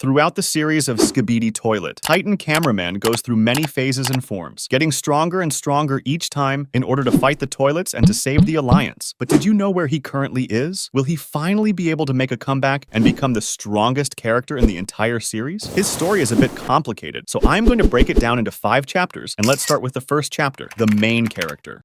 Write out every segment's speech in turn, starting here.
Throughout the series of Skibidi Toilet, Titan Cameraman goes through many phases and forms, getting stronger and stronger each time in order to fight the toilets and to save the Alliance. But did you know where he currently is? Will he finally be able to make a comeback and become the strongest character in the entire series? His story is a bit complicated, so I'm going to break it down into 5 chapters, and let's start with the first chapter, the main character.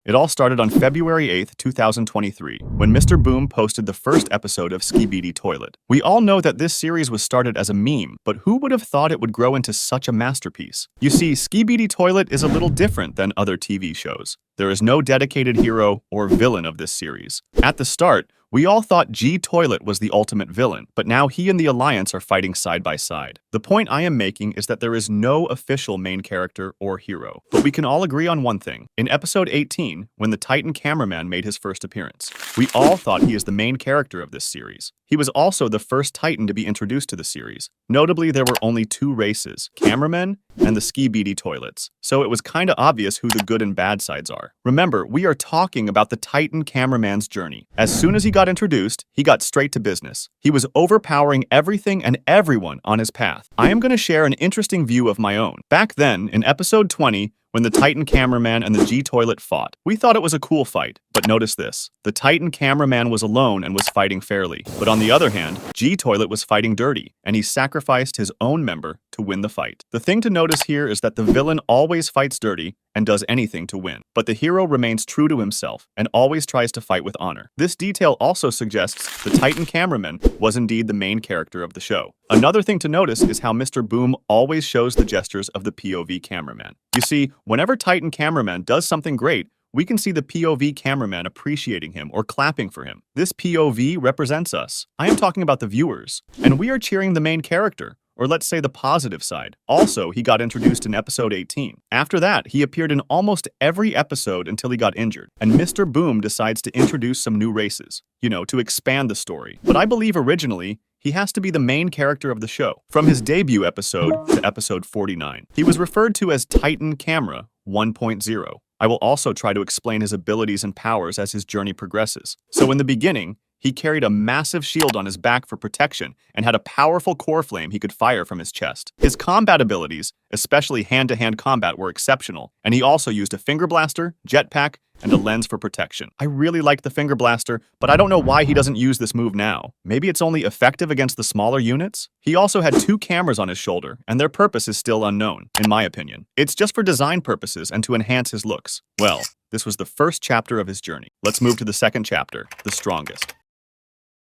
It all started on February 8th, 2023, when Mr. Boom posted the first episode of Skibidi Toilet. We all know that this series was started as a meme, but who would have thought it would grow into such a masterpiece? You see, Skibidi Toilet is a little different than other TV shows. There is no dedicated hero or villain of this series. At the start, we all thought G-Toilet was the ultimate villain, but now he and the Alliance are fighting side by side. The point I am making is that there is no official main character or hero, but we can all agree on one thing. In episode 18, when the Titan Cameraman made his first appearance, we all thought he is the main character of this series. He was also the first Titan to be introduced to the series. Notably, there were only 2 races, Cameramen and the Skibidi Toilets, so it was kinda obvious who the good and bad sides are. Remember, we are talking about the Titan Cameraman's journey. As soon as he got introduced, he got straight to business. He was overpowering everything and everyone on his path. I am going to share an interesting view of my own. Back then, in episode 20, when the Titan Cameraman and the G-Toilet fought, we thought it was a cool fight. But notice this. The Titan Cameraman was alone and was fighting fairly. But on the other hand, G-Toilet was fighting dirty, and he sacrificed his own member to win the fight. The thing to notice here is that the villain always fights dirty and does anything to win. But the hero remains true to himself and always tries to fight with honor. This detail also suggests the Titan Cameraman was indeed the main character of the show. Another thing to notice is how Mr. Boom always shows the gestures of the POV cameraman. You see, whenever Titan Cameraman does something great, we can see the POV cameraman appreciating him or clapping for him. This POV represents us. I am talking about the viewers, and we are cheering the main character, or let's say the positive side. Also, he got introduced in episode 18. After that, he appeared in almost every episode until he got injured, and Mr. Boom decides to introduce some new races, to expand the story. But I believe originally, he has to be the main character of the show. From his debut episode to episode 49, he was referred to as Titan Camera 1.0. I will also try to explain his abilities and powers as his journey progresses. So in the beginning, he carried a massive shield on his back for protection and had a powerful core flame he could fire from his chest. His combat abilities, especially hand-to-hand combat, were exceptional, and he also used a finger blaster, jetpack, and a lens for protection. I really liked the finger blaster, but I don't know why he doesn't use this move now. Maybe it's only effective against the smaller units? He also had 2 cameras on his shoulder, and their purpose is still unknown, in my opinion. It's just for design purposes and to enhance his looks. Well, this was the first chapter of his journey. Let's move to the second chapter, the strongest.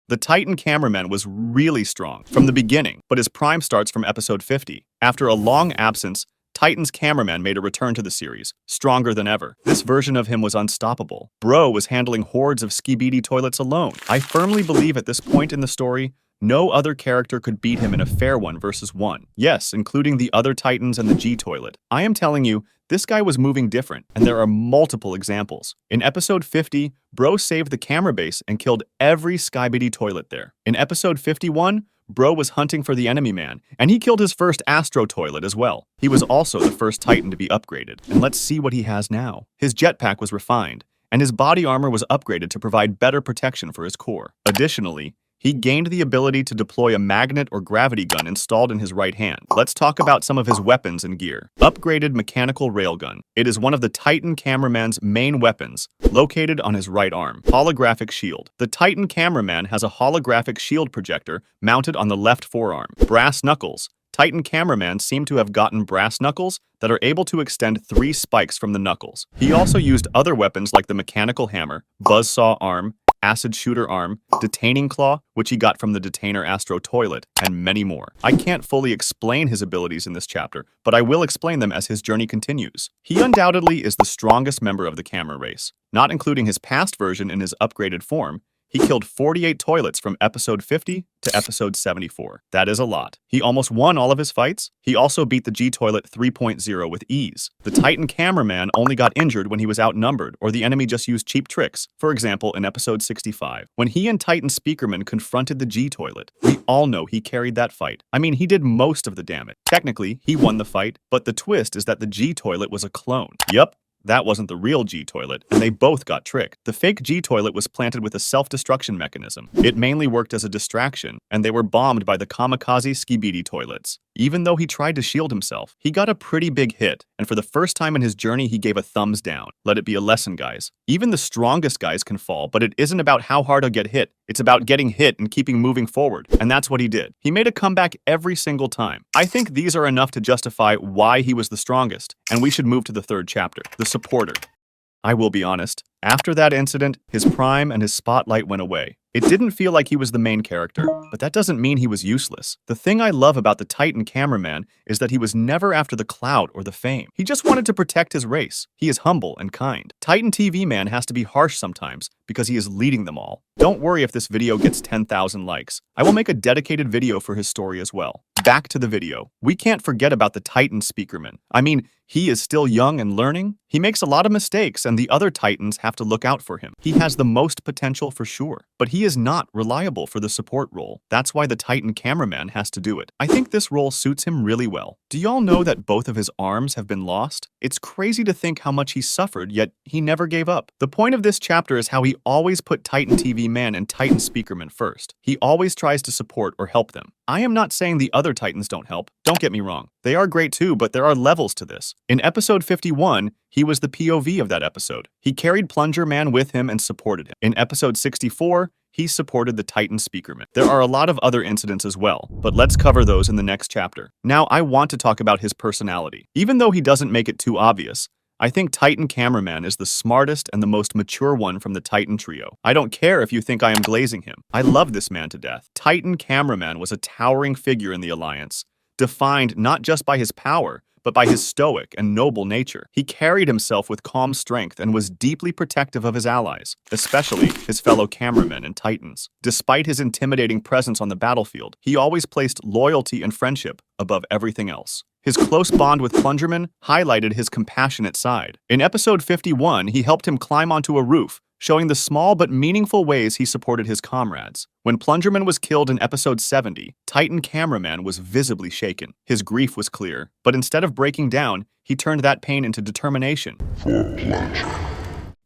The Titan Cameraman was really strong from the beginning, but his prime starts from episode 50. After a long absence, Titan's Cameraman made a return to the series, stronger than ever. This version of him was unstoppable. Bro was handling hordes of Skibidi Toilets alone. I firmly believe at this point in the story, no other character could beat him in a fair 1 versus 1. Yes, including the other Titans and the G-Toilet. I am telling you, this guy was moving different, and there are multiple examples. In episode 50, Bro saved the camera base and killed every Skibidi Toilet there. In episode 51, Bro was hunting for the enemy man, and he killed his first Astro Toilet as well. He was also the first Titan to be upgraded, and let's see what he has now. His jetpack was refined, and his body armor was upgraded to provide better protection for his core. Additionally, he gained the ability to deploy a magnet or gravity gun installed in his right hand. Let's talk about some of his weapons and gear. Upgraded mechanical railgun. It is one of the Titan Cameraman's main weapons, located on his right arm. Holographic shield. The Titan Cameraman has a holographic shield projector mounted on the left forearm. Brass knuckles. Titan Cameraman seemed to have gotten brass knuckles that are able to extend 3 spikes from the knuckles. He also used other weapons like the mechanical hammer, buzzsaw arm, acid shooter arm, detaining claw, which he got from the detainer Astro Toilet, and many more. I can't fully explain his abilities in this chapter, but I will explain them as his journey continues. He undoubtedly is the strongest member of the camera race. Not including his past version in his upgraded form, he killed 48 toilets from episode 50 to episode 74. That is a lot. He almost won all of his fights. He also beat the G-Toilet 3.0 with ease. The Titan Cameraman only got injured when he was outnumbered or the enemy just used cheap tricks. For example, in episode 65, when he and Titan Speakerman confronted the G-Toilet, we all know he carried that fight. I mean, he did most of the damage. Technically, he won the fight, but the twist is that the G-Toilet was a clone. Yup. That wasn't the real G-Toilet, and they both got tricked. The fake G-Toilet was planted with a self-destruction mechanism. It mainly worked as a distraction, and they were bombed by the kamikaze Skibidi Toilets. Even though he tried to shield himself, he got a pretty big hit, and for the first time in his journey, he gave a thumbs down. Let it be a lesson, guys. Even the strongest guys can fall, but it isn't about how hard I'll get hit. It's about getting hit and keeping moving forward, and that's what he did. He made a comeback every single time. I think these are enough to justify why he was the strongest, and we should move to the third chapter, the supporter. I will be honest, after that incident, his prime and his spotlight went away. It didn't feel like he was the main character, but that doesn't mean he was useless. The thing I love about the Titan Cameraman is that he was never after the clout or the fame. He just wanted to protect his race. He is humble and kind. Titan TV Man has to be harsh sometimes because he is leading them all. Don't worry if this video gets 10,000 likes. I will make a dedicated video for his story as well. Back to the video. We can't forget about the Titan Speakerman. I mean, he is still young and learning. He makes a lot of mistakes and the other Titans have to look out for him. He has the most potential for sure, but he is not reliable for the support role. That's why the Titan Cameraman has to do it. I think this role suits him really well. Do y'all know that both of his arms have been lost? It's crazy to think how much he suffered, yet he never gave up. The point of this chapter is how he always put Titan TV Man and Titan Speakerman first. He always tries to support or help them. I am not saying the other Titans don't help. Don't get me wrong. They are great too, but there are levels to this. In episode 51, he was the POV of that episode. He carried Plunger Man with him and supported him. In episode 64, he supported the Titan Speakerman. There are a lot of other incidents as well, but let's cover those in the next chapter. Now, I want to talk about his personality. Even though he doesn't make it too obvious, I think Titan Cameraman is the smartest and the most mature one from the Titan trio. I don't care if you think I am glazing him. I love this man to death. Titan Cameraman was a towering figure in the Alliance, defined not just by his power, but by his stoic and noble nature. He carried himself with calm strength and was deeply protective of his allies, especially his fellow cameramen and Titans. Despite his intimidating presence on the battlefield, he always placed loyalty and friendship above everything else. His close bond with Plungerman highlighted his compassionate side. In episode 51, he helped him climb onto a roof, showing the small but meaningful ways he supported his comrades. When Plungerman was killed in episode 70, Titan Cameraman was visibly shaken. His grief was clear, but instead of breaking down, he turned that pain into determination. For Plunger.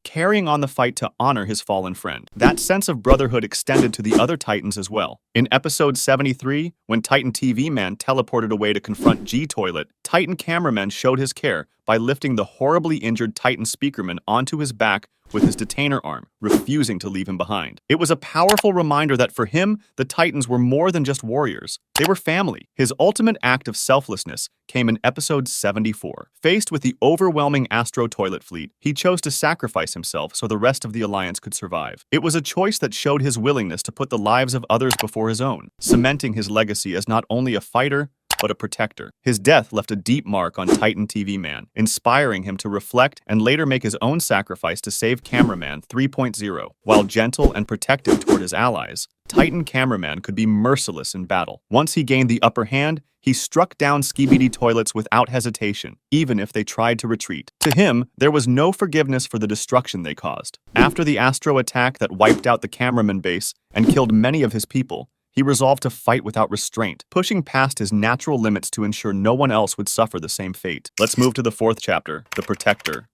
Carrying on the fight to honor his fallen friend. That sense of brotherhood extended to the other Titans as well. In episode 73, when Titan TV Man teleported away to confront G-Toilet, Titan Cameraman showed his care by lifting the horribly injured Titan Speakerman onto his back with his detainer arm, refusing to leave him behind. It was a powerful reminder that for him, the Titans were more than just warriors. They were family. His ultimate act of selflessness came in episode 74. Faced with the overwhelming Astro Toilet fleet, he chose to sacrifice himself so the rest of the Alliance could survive. It was a choice that showed his willingness to put the lives of others before his own, cementing his legacy as not only a fighter, but a protector. His death left a deep mark on Titan TV Man, inspiring him to reflect and later make his own sacrifice to save Cameraman 3.0. While gentle and protective toward his allies, Titan Cameraman could be merciless in battle. Once he gained the upper hand, he struck down Skibidi Toilets without hesitation, even if they tried to retreat. To him, there was no forgiveness for the destruction they caused. After the Astro attack that wiped out the cameraman base and killed many of his people, he resolved to fight without restraint, pushing past his natural limits to ensure no one else would suffer the same fate. Let's move to the fourth chapter, the Protector.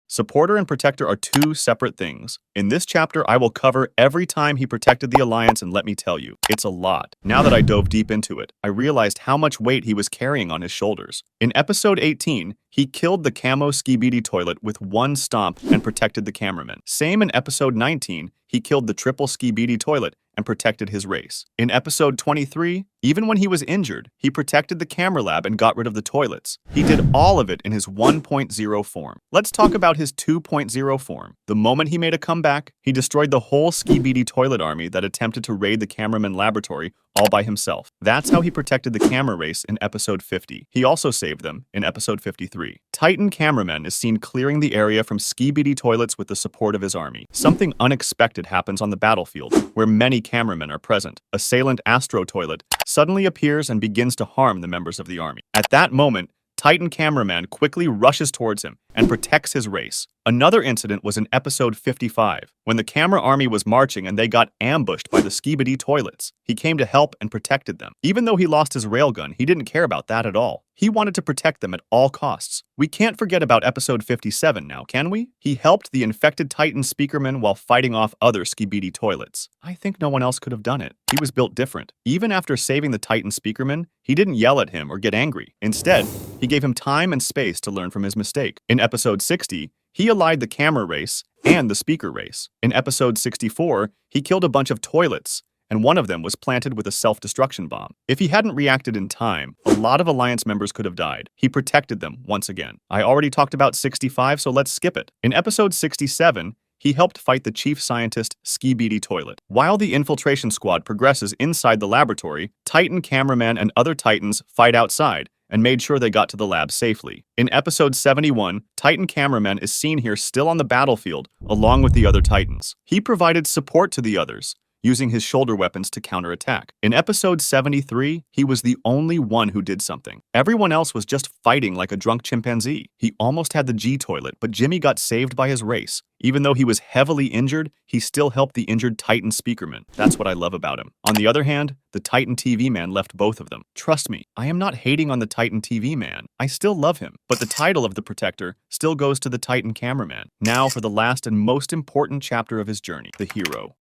Supporter and Protector are two separate things. In this chapter, I will cover every time he protected the Alliance, and let me tell you, it's a lot. Now that I dove deep into it, I realized how much weight he was carrying on his shoulders. In episode 18, he killed the camo Skibidi Toilet with one stomp and protected the cameraman. Same in episode 19, he killed the triple Skibidi Toilet and protected his race. In episode 23, even when he was injured, he protected the camera lab and got rid of the toilets. He did all of it in his 1.0 form. Let's talk about his 2.0 form. The moment he made a comeback, he destroyed the whole Skibidi Toilet army that attempted to raid the cameraman laboratory all by himself. That's how he protected the camera race in episode 50. He also saved them in episode 53. Titan Cameraman is seen clearing the area from Skibidi Toilets with the support of his army. Something unexpected happens on the battlefield, where many cameramen are present. Assailant Astro Toilet suddenly appears and begins to harm the members of the army. At that moment, Titan Cameraman quickly rushes towards him and protects his race. Another incident was in episode 55, when the camera army was marching and they got ambushed by the Skibidi Toilets. He came to help and protected them. Even though he lost his railgun, he didn't care about that at all. He wanted to protect them at all costs. We can't forget about episode 57 now, can we? He helped the infected Titan Speakerman while fighting off other Skibidi Toilets. I think no one else could have done it. He was built different. Even after saving the Titan Speakerman, he didn't yell at him or get angry. Instead, he gave him time and space to learn from his mistake. In episode 60, he allied the camera race and the speaker race. In episode 64, he killed a bunch of toilets, and one of them was planted with a self-destruction bomb. If he hadn't reacted in time, a lot of Alliance members could have died. He protected them once again. I already talked about 65, so let's skip it. In episode 67, he helped fight the chief scientist, Skibidi Toilet. While the infiltration squad progresses inside the laboratory, Titan Cameraman and other Titans fight outside and made sure they got to the lab safely. In episode 71, Titan Cameraman is seen here still on the battlefield, along with the other Titans. He provided support to the others, using his shoulder weapons to counterattack. In episode 73, he was the only one who did something. Everyone else was just fighting like a drunk chimpanzee. He almost had the G-Toilet, but Jimmy got saved by his race. Even though he was heavily injured, he still helped the injured Titan Speakerman. That's what I love about him. On the other hand, the Titan TV Man left both of them. Trust me, I am not hating on the Titan TV Man. I still love him. But the title of the Protector still goes to the Titan Cameraman. Now for the last and most important chapter of his journey, the hero.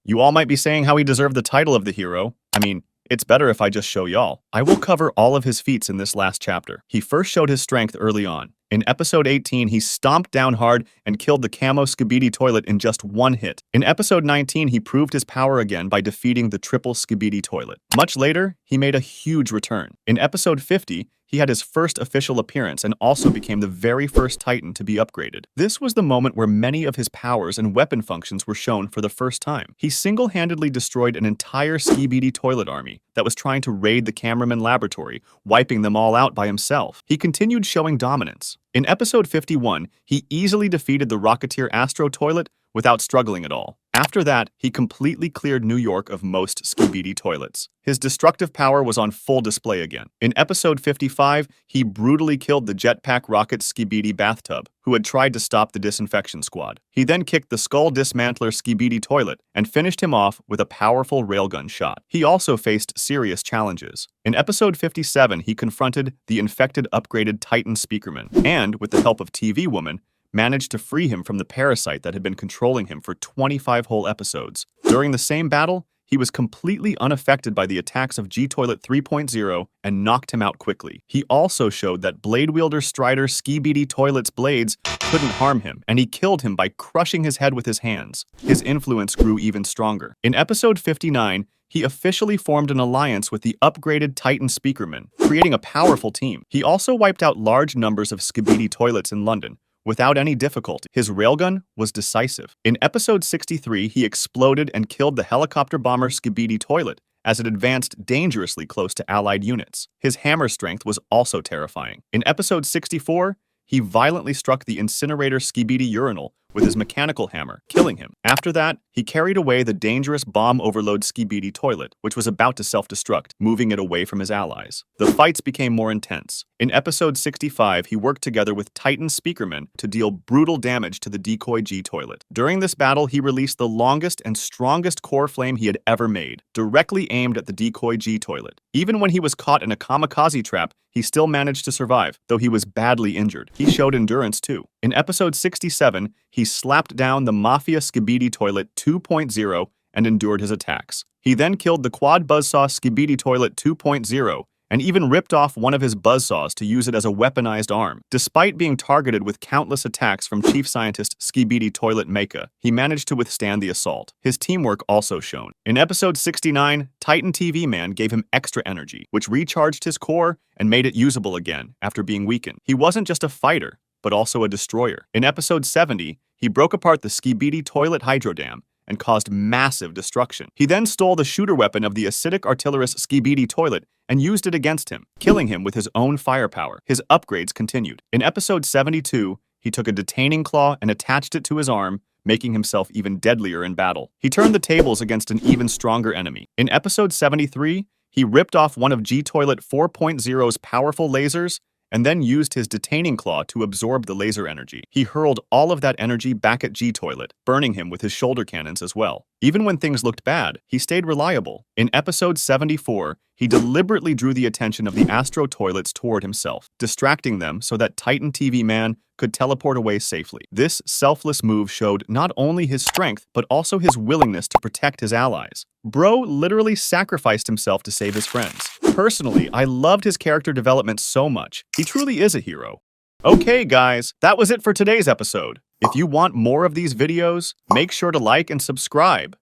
You all might be saying how he deserved the title of the hero. I mean, it's better if I just show y'all. I will cover all of his feats in this last chapter. He first showed his strength early on. In episode 18, he stomped down hard and killed the camo Skibidi Toilet in just one hit. In episode 19, he proved his power again by defeating the triple Skibidi Toilet. Much later, he made a huge return. In episode 50, he had his first official appearance and also became the very first Titan to be upgraded. This was the moment where many of his powers and weapon functions were shown for the first time. He single-handedly destroyed an entire Skibidi Toilet army that was trying to raid the cameraman laboratory, wiping them all out by himself. He continued showing dominance. In episode 51, he easily defeated the Rocketeer Astro Toilet without struggling at all. After that, he completely cleared New York of most Skibidi Toilets. His destructive power was on full display again. In episode 55, he brutally killed the jetpack rocket Skibidi Bathtub, who had tried to stop the disinfection squad. He then kicked the skull dismantler Skibidi Toilet and finished him off with a powerful railgun shot. He also faced serious challenges. In episode 57, he confronted the infected upgraded Titan Speakerman, and with the help of TV Woman, managed to free him from the parasite that had been controlling him for 25 whole episodes. During the same battle, he was completely unaffected by the attacks of G-Toilet 3.0 and knocked him out quickly. He also showed that Blade Wielder Strider Skibidi Toilet's blades couldn't harm him, and he killed him by crushing his head with his hands. His influence grew even stronger. In episode 59, he officially formed an alliance with the upgraded Titan Speakerman, creating a powerful team. He also wiped out large numbers of Skibidi Toilets in London, without any difficulty. His railgun was decisive. In episode 63, he exploded and killed the helicopter bomber Skibidi Toilet as it advanced dangerously close to Allied units. His hammer strength was also terrifying. In episode 64, he violently struck the incinerator Skibidi Urinal with his mechanical hammer, killing him. After that, he carried away the dangerous bomb overload Skibidi Toilet, which was about to self-destruct, moving it away from his allies. The fights became more intense. In episode 65, he worked together with Titan Speakerman to deal brutal damage to the decoy G-Toilet. During this battle, he released the longest and strongest core flame he had ever made, directly aimed at the decoy G-Toilet. Even when he was caught in a kamikaze trap, he still managed to survive, though he was badly injured. He showed endurance too. In episode 67, he slapped down the Mafia Skibidi Toilet 2.0 and endured his attacks. He then killed the Quad Buzzsaw Skibidi Toilet 2.0 and even ripped off one of his buzzsaws to use it as a weaponized arm. Despite being targeted with countless attacks from Chief Scientist Skibidi Toilet Mecha, he managed to withstand the assault. His teamwork also shone. In episode 69, Titan TV Man gave him extra energy, which recharged his core and made it usable again after being weakened. He wasn't just a fighter, but also a destroyer. In episode 70, he broke apart the Skibidi Toilet Hydro Dam and caused massive destruction. He then stole the shooter weapon of the acidic artillerist Skibidi Toilet and used it against him, killing him with his own firepower. His upgrades continued. In episode 72, he took a detaining claw and attached it to his arm, making himself even deadlier in battle. He turned the tables against an even stronger enemy. In episode 73, he ripped off one of G-Toilet 4.0's powerful lasers and then used his detaining claw to absorb the laser energy. He hurled all of that energy back at G-Toilet, burning him with his shoulder cannons as well. Even when things looked bad, he stayed reliable. In episode 74, he deliberately drew the attention of the Astro Toilets toward himself, distracting them so that Titan TV Man could teleport away safely. This selfless move showed not only his strength, but also his willingness to protect his allies. Bro literally sacrificed himself to save his friends. Personally, I loved his character development so much. He truly is a hero. Okay, guys, that was it for today's episode. If you want more of these videos, make sure to like and subscribe.